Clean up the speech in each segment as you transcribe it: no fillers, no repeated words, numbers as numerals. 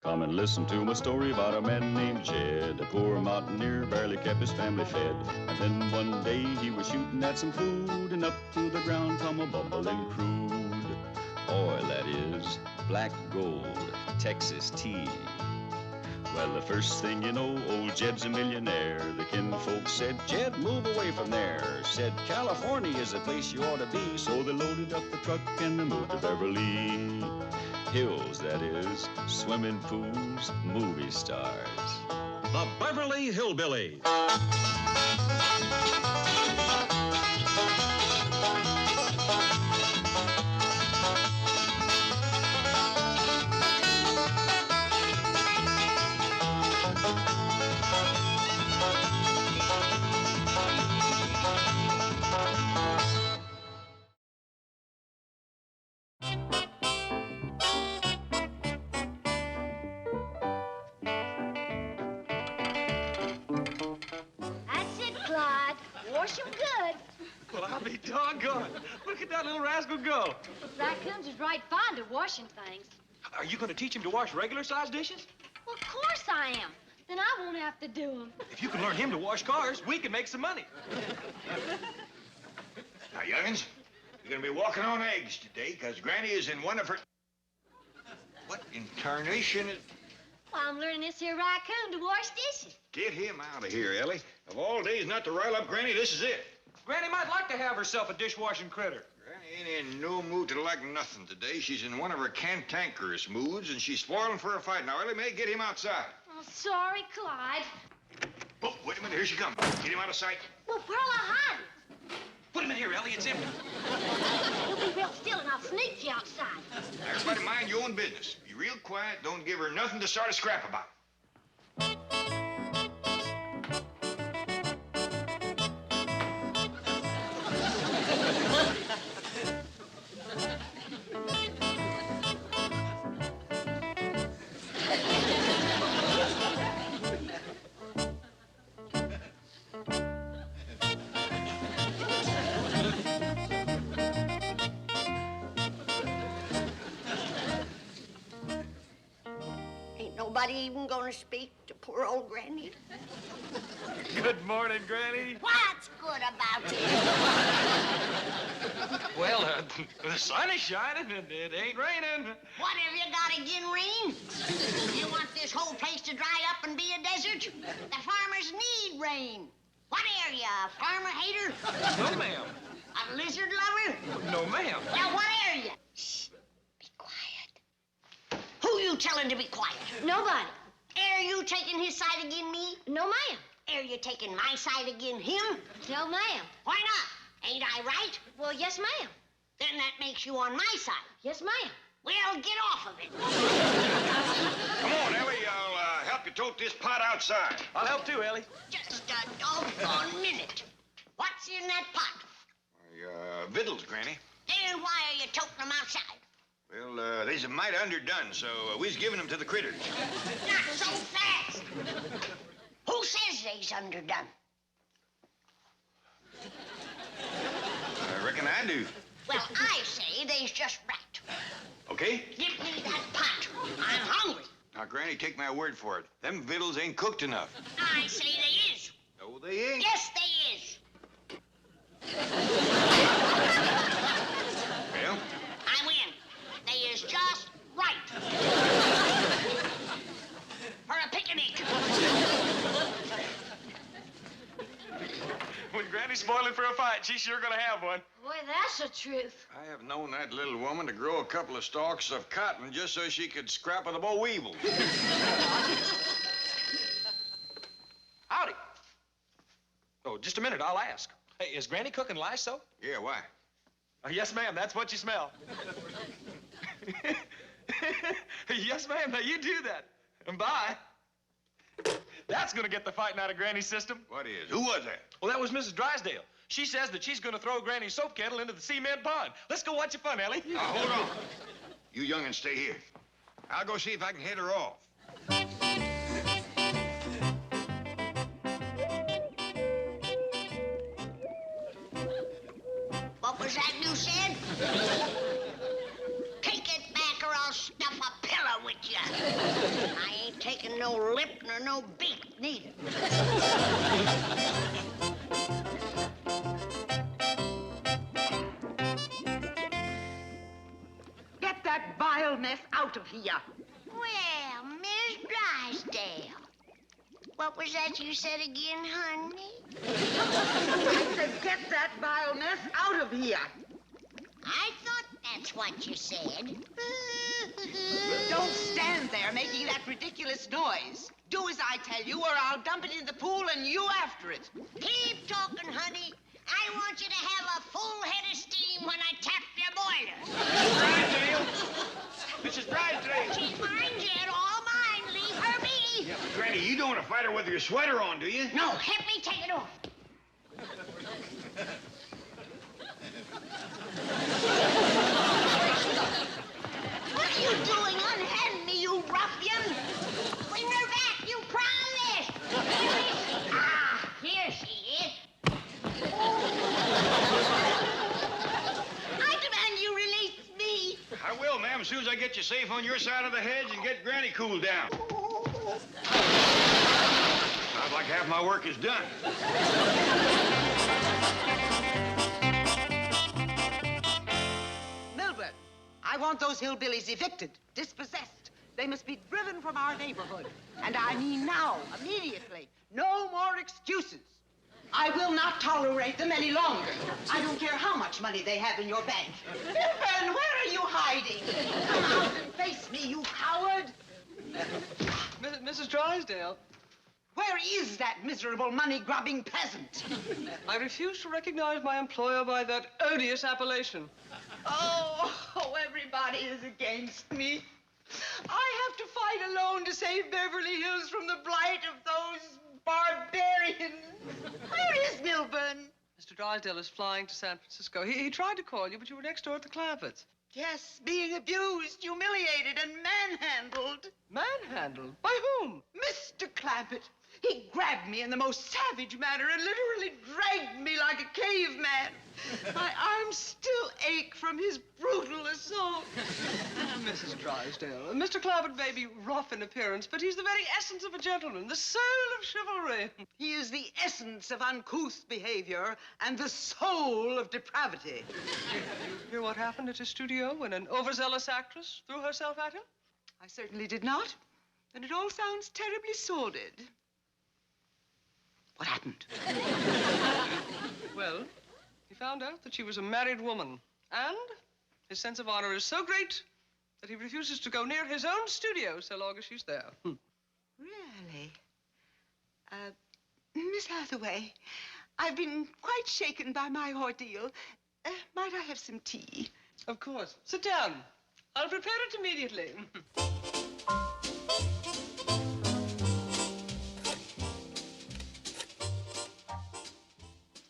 Come and listen to my story about a man named Jed. A poor mountaineer barely kept his family fed. And then one day he was shooting at some food, and up to the ground come a bubbling crude oil, that is, black gold, Texas tea. Well, the first thing you know, old Jed's a millionaire. The kinfolk said, Jed, move away from there. Said, California is the place you ought to be. So they loaded up the truck and they moved to Beverly Hills, that is, swimming pools, movie stars. The Beverly Hillbillies. Wash 'em good. Well, I'll be doggone. Look at that little rascal go. Raccoons is right fond of washing things. Are you going to teach him to wash regular-sized dishes? Well, of course I am. Then I won't have to do them. If you can learn him to wash cars, we can make some money. Now, young'uns, you're going to be walking on eggs today because Granny is in one of her... What in tarnation is... Well, I'm learning this here raccoon to wash dishes. Get him out of here, Ellie. Of all days not to rile up Granny, this is it. Granny might like to have herself a dishwashing critter. Granny ain't in no mood to like nothing today. She's in one of her cantankerous moods, and she's spoiling for a fight. Now, Ellie, May, get him outside. Oh, sorry, Clyde. Oh, wait a minute. Here she comes. Get him out of sight. Well, where'll I hide him? Put him in here, Ellie. It's empty. You'll be real still, and I'll sneak you outside. Now, everybody mind your own business. Be real quiet. Don't give her nothing to start a scrap about. Nobody even gonna speak to poor old Granny? Good morning, Granny. What's good about it? Well, the sun is shining and it ain't raining. What have you got again rain? You want this whole place to dry up and be a desert? The farmers need rain. What are you, a farmer hater? No, ma'am. A lizard lover? No, ma'am. Well, what are you? Shh, be quiet. Who you telling to be quiet? Nobody. Are you taking his side again me? No, ma'am. Are you taking my side again him? No, ma'am. Why not? Ain't I right? Well, yes, ma'am. Then that makes you on my side. Yes, ma'am. Well, get off of it. Come on, Ellie. I'll help you tote this pot outside. I'll help too, Ellie. Just a doggone minute. What's in that pot? Victuals, Granny. Then why are you toting them outside? Well, they's a mite underdone, so we's giving them to the critters. Not so fast. Who says they's underdone? I reckon I do. Well, I say they's just right. Okay? Give me that pot. I'm hungry. Now, Granny, take my word for it. Them victuals ain't cooked enough. I say they is. No, they ain't. Yes, they is. Well? I win. They is just right. For a picnic. When Granny's spoiling for a fight, she's sure gonna have one. Boy, that's the truth. I have known that little woman to grow a couple of stalks of cotton just so she could scrap with the boll weevil. Howdy. Oh, just a minute, I'll ask. Hey, is Granny cooking lice soap? Yeah, why? Yes, ma'am, that's what you smell. Yes, ma'am, now you do that. And bye. That's gonna get the fighting out of Granny's system. What is? Who was that? Well, that was Mrs. Drysdale. She says that she's gonna throw Granny's soap kettle into the cement pond. Let's go watch the fun, Ellie. Now, hold on. You young'uns stay here. I'll go see if I can head her off. What was that you said? Take it back or I'll stuff a pillow with ya. I ain't taking no lip nor no beat, neither. Get that vile mess out of here. Well, Miss Drysdale. What was that you said again, honey? I said get that vile mess out of here. I thought that's what you said. Don't stand there making that ridiculous noise. Do as I tell you, or I'll dump it in the pool and you after it. Keep talking, honey. I want you to have a full head of steam when I tap your boiler. Mrs. Drysdale! She's mine, Jed, all mine. Leave her be. Yeah, but Granny, you don't want to fight her with your sweater on, do you? No, let me take it off. What are you doing? Unhand me, you ruffian! Bring her back, you promised! Here she is. I demand you release me. I will, ma'am, as soon as I get you safe on your side of the hedge and get Granny cooled down. Sounds like half my work is done. Milburn, I want those hillbillies evicted, dispossessed. They must be driven from our neighborhood. And I mean now, immediately. No more excuses. I will not tolerate them any longer. I don't care how much money they have in your bank. Milburn, where are you hiding? Come out and face me, you coward. Mrs. Drysdale, Where is that miserable money-grubbing peasant? I refuse to recognize my employer by that odious appellation. Oh, everybody is against me. I have to fight alone to save Beverly Hills from the blight of those barbarians. Where is Milburn? Mr. Drysdale is flying to San Francisco. He tried to call you, but you were next door at the Clampetts. Yes, being abused, humiliated, and manhandled. Manhandled? By whom? Mr. Clampett. He grabbed me in the most savage manner and literally dragged me like a caveman. My arms still ache from his brutal assault. Mrs. Drysdale, Mr. Clampett may be rough in appearance, but he's the very essence of a gentleman, the soul of chivalry. He is the essence of uncouth behavior and the soul of depravity. You hear what happened at his studio when an overzealous actress threw herself at him? I certainly did not. And it all sounds terribly sordid. What happened? Well, he found out that she was a married woman, and his sense of honor is so great that he refuses to go near his own studio so long as she's there. Really? Miss Hathaway, I've been quite shaken by my ordeal. Might I have some tea? Of course. Sit down. I'll prepare it immediately.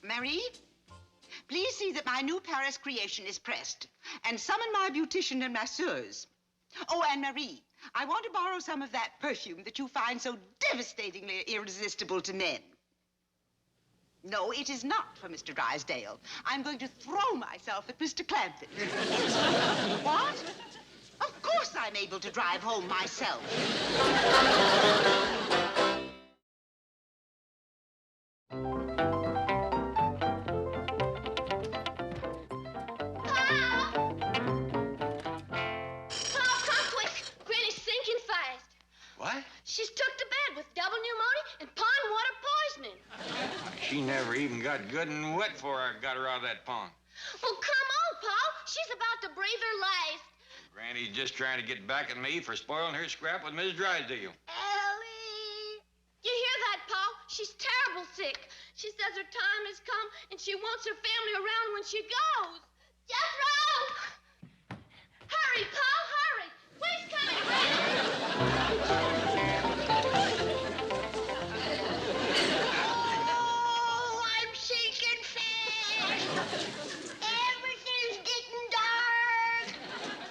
Marie, please see that my new Paris creation is pressed. And summon my beautician and masseurs. Oh, and Marie, I want to borrow some of that perfume that you find so devastatingly irresistible to men. No, it is not for Mr. Drysdale. I'm going to throw myself at Mr. Clampett. What? Of course I'm able to drive home myself. She's took to bed with double pneumonia and pond water poisoning. She never even got good and wet before I got her out of that pond. Well, come on, Paul. She's about to breathe her last. Granny's just trying to get back at me for spoiling her scrap with Mrs. Drysdale. Ellie. You hear that, Paul? She's terrible sick. She says her time has come and she wants her family around when she goes. Jethro! Hurry, Paul, hurry. Please come and grab her. Everything's getting dark.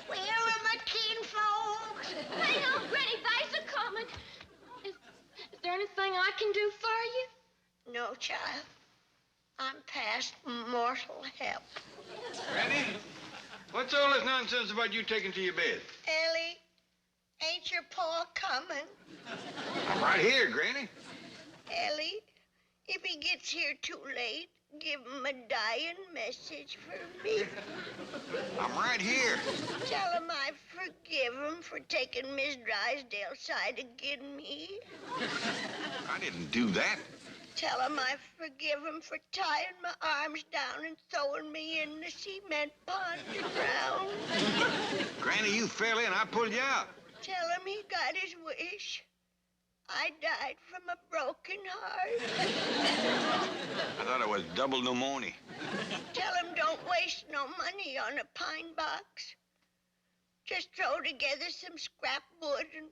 Where are my kinfolk? Hang on, Granny, thanks for coming. Is there anything I can do for you? No, child. I'm past mortal help. Granny, what's all this nonsense about you taking to your bed? Ellie, Ain't your pa coming? I'm right here, Granny. Ellie, if he gets here too late, give him a dying message for me. I'm right here. Tell him I forgive him for taking Miss Drysdale's side agin me. I didn't do that. Tell him I forgive him for tying my arms down and throwing me in the cement pond to drown. Granny, you fell in. I pulled you out. Tell him he got his wish. I died from a broken heart. I thought it was double pneumonia. Tell him don't waste no money on a pine box. Just throw together some scrap wood and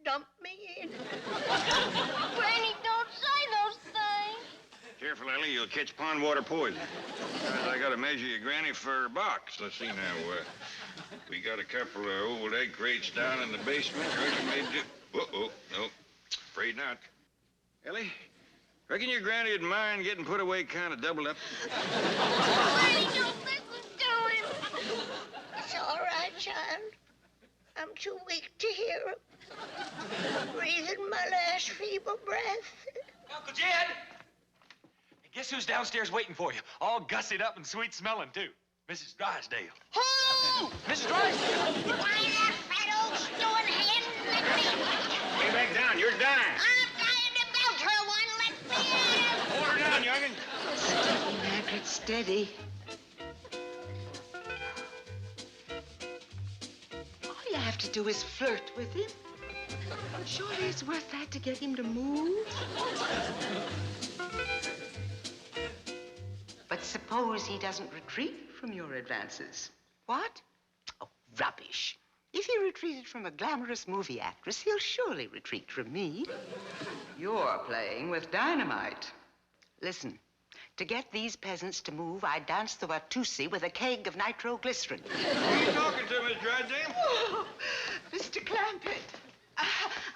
dump me in. Granny, don't say those things. Careful, Ellie. You'll catch pond water poison. Besides, I got to measure your Granny for a box. Let's see now. We got a couple of old egg crates down in the basement. Reckon they'd do... Uh-oh. Nope. Afraid not. Ellie, reckon your Granny would mind getting put away kind of doubled up? Granny, don't listen to him. It's all right, child. I'm too weak to hear him. Breathing my last feeble breath. Uncle Jed! Guess who's downstairs waiting for you? All gussied up and sweet smelling, too. Mrs. Drysdale. Who? Mrs. Drysdale! Why, that fat old stewing hen? Let me... Lay back down. You're dying. I'm dying to belt her one. Let me in. Hold her down, youngin. Steady, Margaret, steady. All you have to do is flirt with him. Surely it's worth that to get him to move. But suppose he doesn't retreat from your advances. What? Oh, rubbish. If he retreated from a glamorous movie actress, he'll surely retreat from me. You're playing with dynamite. Listen, to get these peasants to move, I danced through a Tusi with a keg of nitroglycerin. Who are you talking to, Miss Drysdale? Oh, Mr. Clampett.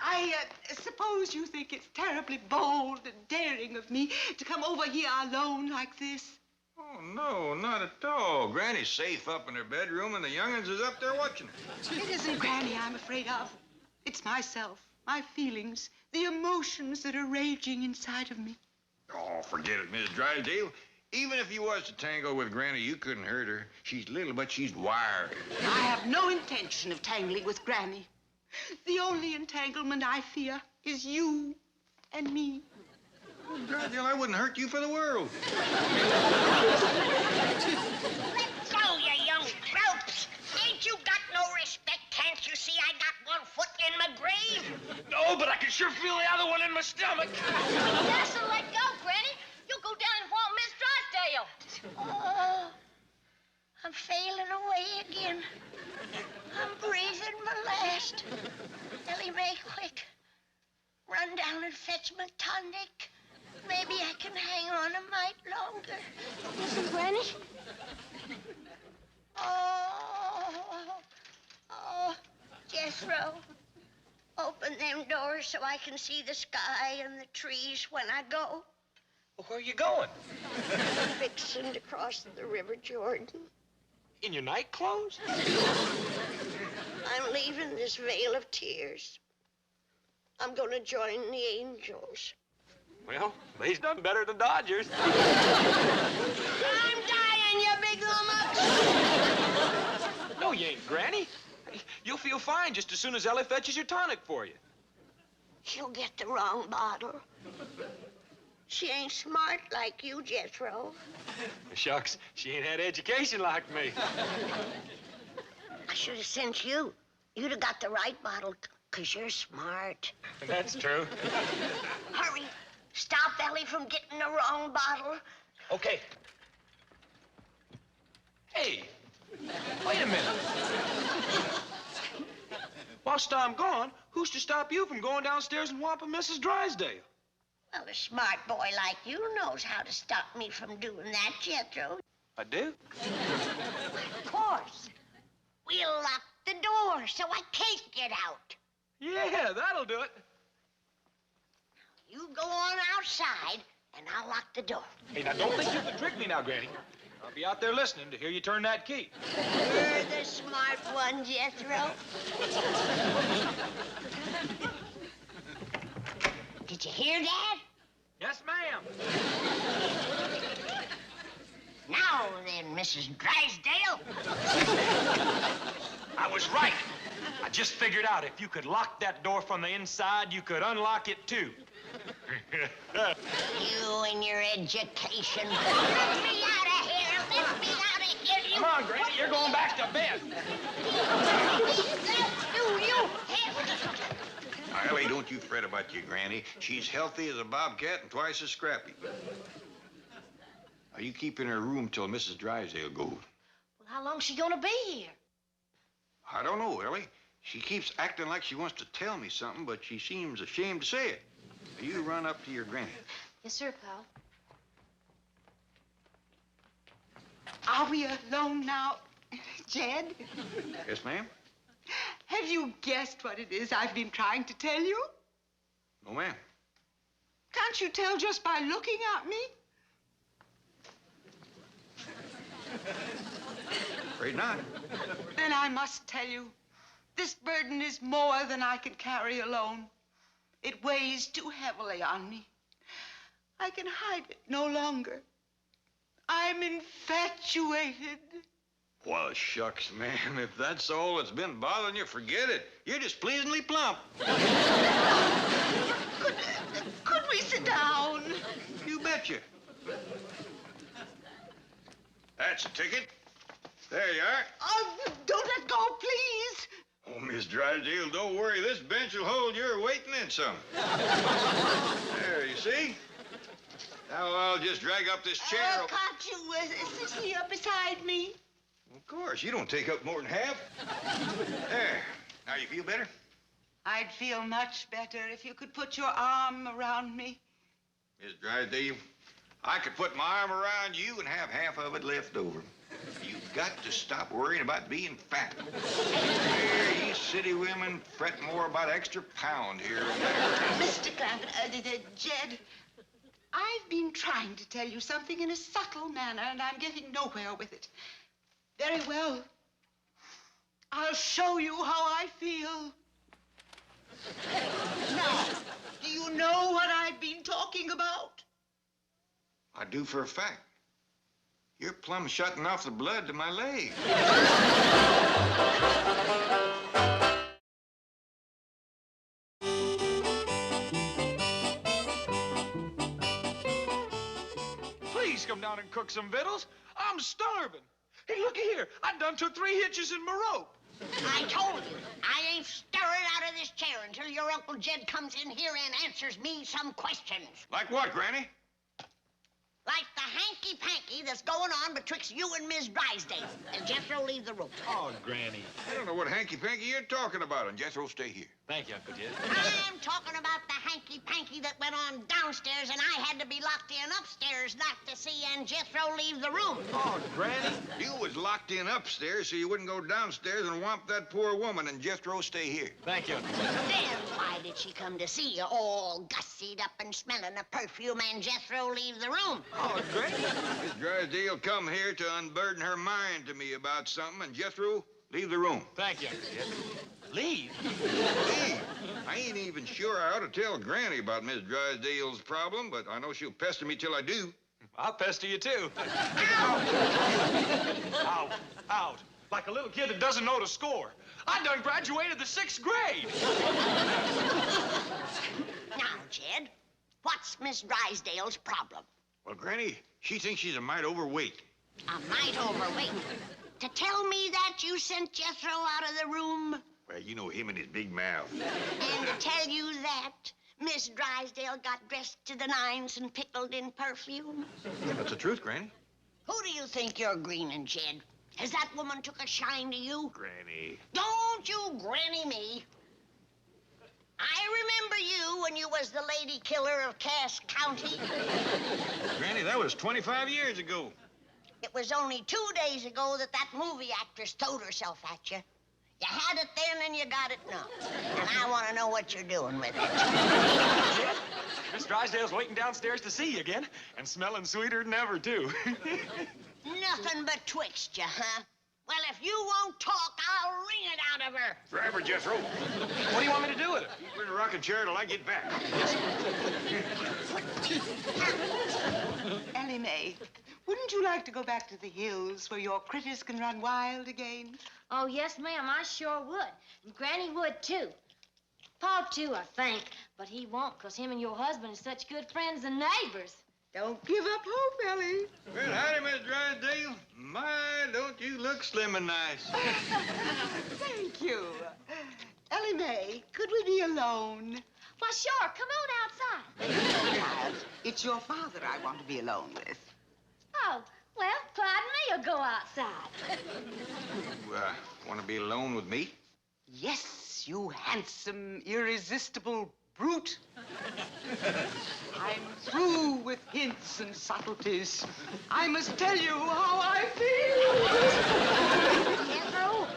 I suppose you think it's terribly bold and daring of me to come over here alone like this. Oh, no, not at all. Granny's safe up in her bedroom, and the young'uns is up there watching her. It isn't Granny I'm afraid of. It's myself, my feelings, the emotions that are raging inside of me. Oh, forget it, Miss Drysdale. Even if you was to tangle with Granny, you couldn't hurt her. She's little, but she's wired. I have no intention of tangling with Granny. The only entanglement I fear is you and me. Oh, Drysdale, I wouldn't hurt you for the world. Let go, you young groups. Ain't you got no respect? Can't you see I got one foot in my grave? No, but I can sure feel the other one in my stomach. Yes, so let go, Granny. You'll go down and want Miss Drysdale. Oh, I'm failing away again. I'm breathing my last. Ellie Mae, quick. Run down and fetch my tonic. Maybe I can hang on a mite longer. Listen, Granny. Oh, Jethro. Open them doors so I can see the sky and the trees when I go. Well, where are you going? Fixing to cross the River Jordan. In your night clothes? I'm leaving this vale of tears. I'm going to join the angels. Well, they's done better than Dodgers. I'm dying, you big lummox! No, you ain't, Granny. You'll feel fine just as soon as Ellie fetches your tonic for you. She'll get the wrong bottle. She ain't smart like you, Jethro. Shucks, she ain't had education like me. I should have sent you. You'd have got the right bottle, 'cause you're smart. That's true. Hurry. Stop Ellie from getting the wrong bottle. Okay. Hey, wait a minute. Whilst I'm gone, who's to stop you from going downstairs and whopping Mrs. Drysdale? Well, a smart boy like you knows how to stop me from doing that, Jethro. I do? Of course. We'll lock the door so I can't get out. Yeah, that'll do it. You go on outside, and I'll lock the door. Hey, now don't think you can trick me now, Granny. I'll be out there listening to hear you turn that key. You're the smart one, Jethro. Did you hear that? Yes, ma'am. Now then, Mrs. Drysdale. I was right. I just figured out if you could lock that door from the inside, you could unlock it too. You and your education. Let me out of here. Let me out of here. Come on, Granny, you're going back to bed. You. Ellie, don't you fret about your granny. She's healthy as a bobcat and twice as scrappy. Now, you keep in her room till Mrs. Drysdale goes. Well, how long's she gonna be here? I don't know, Ellie. She keeps acting like she wants to tell me something, but she seems ashamed to say it. Now, you run up to your granny. Yes, sir, pal. Are we alone now, Jed? Yes, ma'am? Have you guessed what it is I've been trying to tell you? No, ma'am. Can't you tell just by looking at me? Afraid not. Then I must tell you, this burden is more than I can carry alone. It weighs too heavily on me. I can hide it no longer. I'm infatuated. Well, shucks, ma'am. If that's all that's been bothering you, forget it. You're just pleasantly plump. Could we sit down? You betcha. That's a ticket. There you are. Oh, don't let go, please. Oh, Miss Drysdale, don't worry. This bench will hold your weight and then some. There, you see? Now I'll just drag up this chair. Can't you sit here beside me? Of course, you don't take up more than half. There. Now you feel better? I'd feel much better if you could put your arm around me. Miss Drysdale, I could put my arm around you and have half of it left over. You've got to stop worrying about being fat. There, you city women fret more about extra pound here and there. Mr. Jed, I've been trying to tell you something in a subtle manner, and I'm getting nowhere with it. Very well. I'll show you how I feel. Now, do you know what I've been talking about? I do for a fact. You're plumb shutting off the blood to my leg. Please come down and cook some victuals. I'm starving. Hey, looky here. I done took 3 hitches in my rope. I told you, I ain't stirring out of this chair until your Uncle Jed comes in here and answers me some questions. Like what, Granny? Like the hanky-panky that's going on betwixt you and Miss Drysdale. And Jethro, leave the room. Oh, Granny. I don't know what hanky-panky you're talking about, and Jethro, stay here. Thank you, Uncle Jed. I'm talking about the hanky-panky that went on downstairs, and I had to be locked in upstairs not to see and Jethro leave the room. Oh, Granny. You was locked in upstairs so you wouldn't go downstairs and whomp that poor woman, and Jethro, stay here. Thank you, Uncle Jed. Then why did she come to see you all gussied up and smelling of perfume and Jethro leave the room? Oh, Granny. Miss Drysdale come here to unburden her mind to me about something, and Jethro, leave the room. Thank you, Uncle Jed. Leave? Leave? I ain't even sure I ought to tell Granny about Miss Drysdale's problem, but I know she'll pester me till I do. I'll pester you, too. Out. Out. Like a little kid that doesn't know to score. I done graduated the 6th grade. Now, Jed, what's Miss Drysdale's problem? Well, Granny, she thinks she's a mite overweight. A mite overweight. To tell me that you sent Jethro out of the room? Well, you know him and his big mouth. And to tell you that Miss Drysdale got dressed to the nines and pickled in perfume? That's the truth, Granny. Who do you think you're greening, Jed? Has that woman took a shine to you? Granny. Don't you granny me. I remember you when you was the lady killer of Cass County. Granny, that was 25 years ago. It was only 2 days ago that movie actress throwed herself at you. You had it then and you got it now. And I want to know what you're doing with it. Miss Drysdale's waiting downstairs to see you again, and smelling sweeter than ever, too. Nothing betwixt you, huh? Well, if you won't talk, I'll wring it out of her. Grab her, Jethro. What do you want me to do with it? Keep her in a rocking chair till I get back. Ellie Mae, wouldn't you like to go back to the hills where your critters can run wild again? Oh, yes, ma'am, I sure would. And Granny would, too. Pa, too, I think. But he won't, 'cause him and your husband are such good friends and neighbors. Don't give up hope, Ellie. Well, howdy, Miss Drysdale. My, don't you look slim and nice. Thank you. Ellie Mae, could we be alone? Why, sure, come on outside. Child, it's your father I want to be alone with. Oh, well, Clyde and me'll go outside. You, want to be alone with me? Yes, you handsome, irresistible brute. I'm through with hints and subtleties. I must tell you how I feel. Jethro,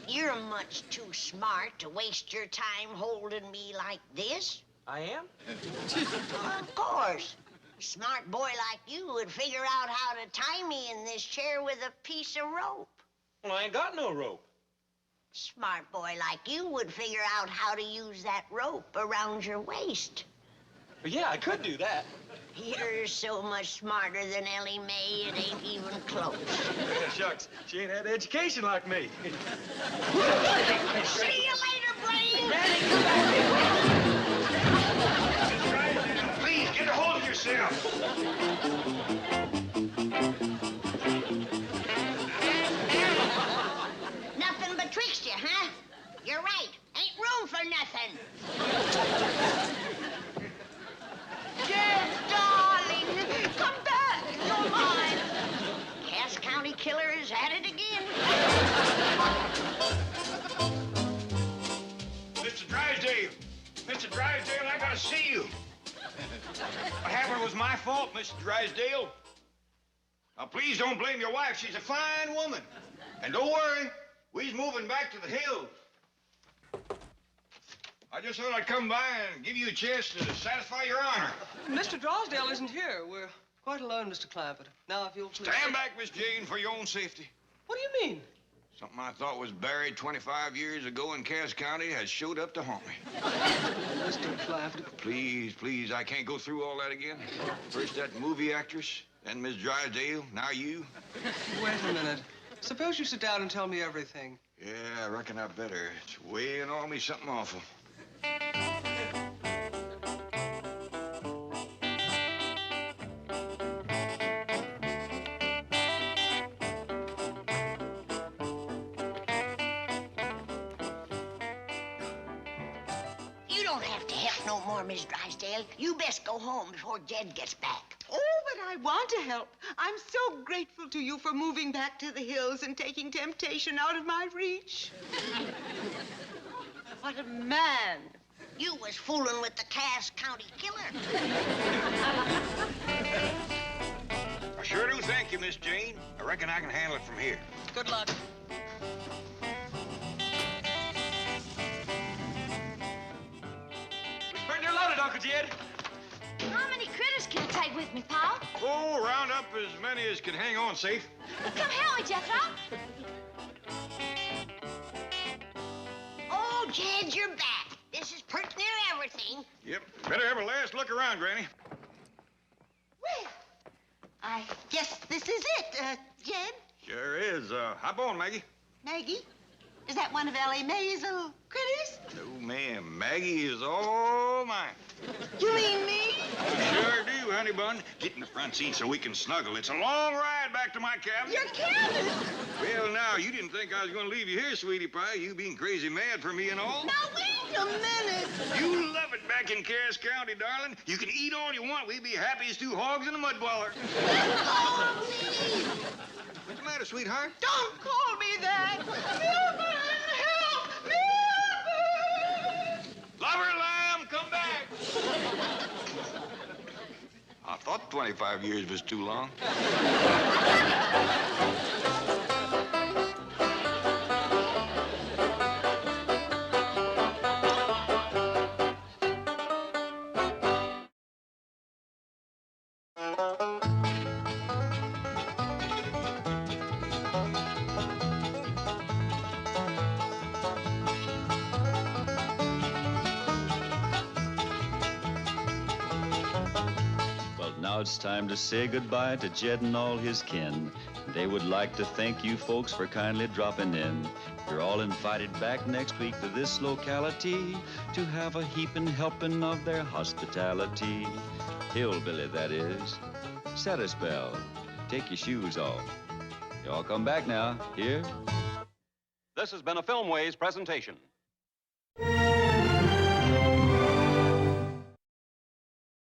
you're much too smart to waste your time holding me like this. I am? Of course. A smart boy like you would figure out how to tie me in this chair with a piece of rope. Well, I ain't got no rope. Smart boy like you would figure out how to use that rope around your waist. But yeah, I could do that. You're so much smarter than Ellie Mae, it ain't even close. Shucks, she ain't had education like me. See you later, Brain. Please, get a hold of yourself. Nothing betwixt you, huh? You're right. Ain't room for nothing. Jed, darling, come back. You're mine. Cass County killer is at it again. Mr. Drysdale. Mr. Drysdale, I gotta see you. What happened was my fault, Mr. Drysdale. Now, please don't blame your wife. She's a fine woman. And don't worry, we's moving back to the hills. I just thought I'd come by and give you a chance to satisfy your honor. Mr. Drysdale isn't here. We're quite alone, Mr. Clampett. Now, if you'll please... Stand back, Miss Jane, for your own safety. What do you mean? Something I thought was buried 25 years ago in Cass County has showed up to haunt me. Mr. Clampett. Please, please, I can't go through all that again. First that movie actress, then Miss Drysdale, now you. Wait a minute. Suppose you sit down and tell me everything. Yeah, I reckon I better. It's weighing on me something awful. You don't have to help no more, Miss Drysdale. You best go home before Jed gets back. Oh, but I want to help. I'm so grateful to you for moving back to the hills and taking temptation out of my reach. What a man. You was fooling with the Cass County killer. I sure do thank you, Miss Jane. I reckon I can handle it from here. Good luck. Pretty near loaded, Uncle Jed. How many critters can I take with me, Pa? Oh, round up as many as can hang on safe. Well, come help me, Jethro. Oh, Jed, you're back. This is pretty near everything. Yep. Better have a last look around, Granny. Well, I guess this is it, Jed. Sure is. Hop on, Maggie. Maggie, is that one of Ellie Mae's little critters? No, ma'am. Maggie is all mine. You mean me? Sure do, honey bun. Get in the front seat so we can snuggle. It's a long ride back to my cabin. Your cabin? Well, now, you didn't think I was going to leave you here, sweetie pie. You being crazy mad for me and all. Now, wait a minute. You love it back in Cass County, darling. You can eat all you want. We'd be happy as two hogs in a mud boiler. What's the matter, sweetheart? Don't call me that. Milburn, help! Milburn! Lover lamb, come back! I thought 25 years was too long. Now it's time to say goodbye to Jed and all his kin. They would like to thank you folks for kindly dropping in. You're all invited back next week to this locality to have a heaping helping of their hospitality. Hillbilly, that is. Set a spell. Take your shoes off. Y'all come back now. Here? This has been a Filmways presentation.